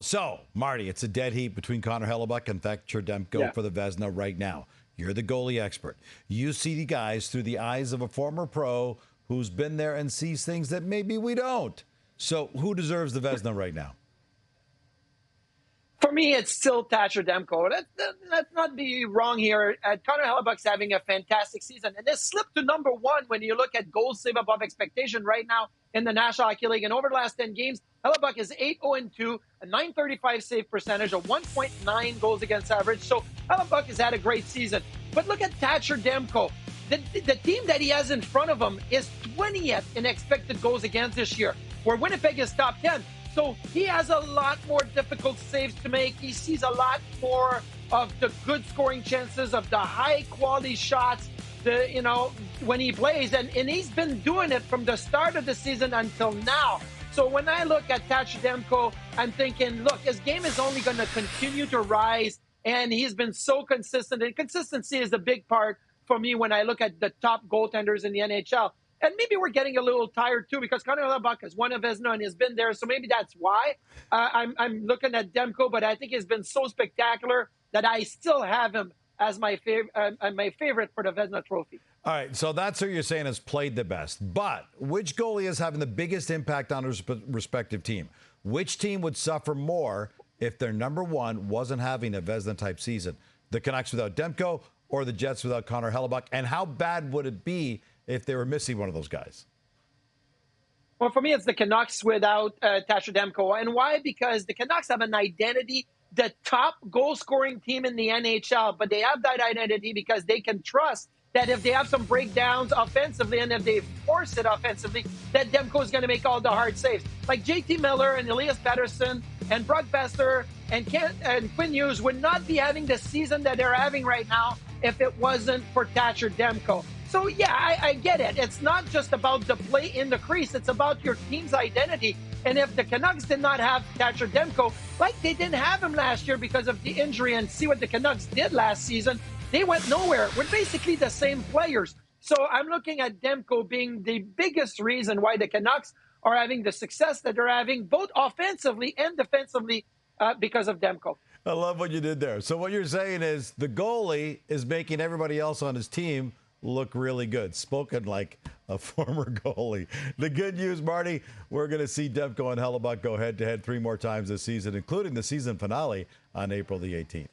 So, Marty, it's a dead heat between Connor Hellebuck and Thatcher Demko for the Vezina right now. You're the goalie expert. You see the guys through the eyes of a former pro who's been there and sees things that maybe we don't. So, who deserves the Vezina right now? For me, it's still Thatcher Demko. Let's not be wrong here. Connor Hellebuck's having a fantastic season. And this slipped to number one when you look at goals save above expectation right now in the National Hockey League. And over the last 10 games, Hellebuck is 8-0-2, a .935 save percentage, a 1.9 goals against average. So Hellebuck has had a great season. But look at Thatcher Demko. The team that he has in front of him is 20th in expected goals against this year, where Winnipeg is top 10. So he has a lot more difficult saves to make. He sees a lot more of the good scoring chances, of the high quality shots, when he plays. And he's been doing it from the start of the season until now. So when I look at Thatcher Demko, I'm thinking, look, his game is only going to continue to rise. And he's been so consistent. And consistency is a big part for me when I look at the top goaltenders in the NHL. And maybe we're getting a little tired, too, because Connor Hellebuck has won a Vezina and has been there. So maybe that's why I'm looking at Demko. But I think he's been so spectacular that I still have him as my favorite for the Vezina Trophy. All right, so that's who you're saying has played the best. But which goalie is having the biggest impact on his respective team? Which team would suffer more if their number one wasn't having a Vezina-type season? The Canucks without Demko or the Jets without Connor Hellebuck? And how bad would it be if they were missing one of those guys? Well, for me, it's the Canucks without Thatcher Demko. And why? Because the Canucks have an identity, the top goal-scoring team in the NHL. But they have that identity because they can trust that if they have some breakdowns offensively and if they force it offensively, that Demko is going to make all the hard saves. Like JT Miller and Elias Pettersson and Brock Besser and Quinn Hughes would not be having the season that they're having right now if it wasn't for Thatcher Demko. So, yeah, I get it. It's not just about the play in the crease. It's about your team's identity. And if the Canucks did not have Thatcher Demko, like they didn't have him last year because of the injury, and see what the Canucks did last season, they went nowhere. We're basically the same players. So I'm looking at Demko being the biggest reason why the Canucks are having the success that they're having, both offensively and defensively, because of Demko. I love what you did there. So what you're saying is the goalie is making everybody else on his team look really good. Spoken like a former goalie. The good news, Marty, we're going to see Demko and Hellebuck go head-to-head 3 more times this season, including the season finale on April the 18th.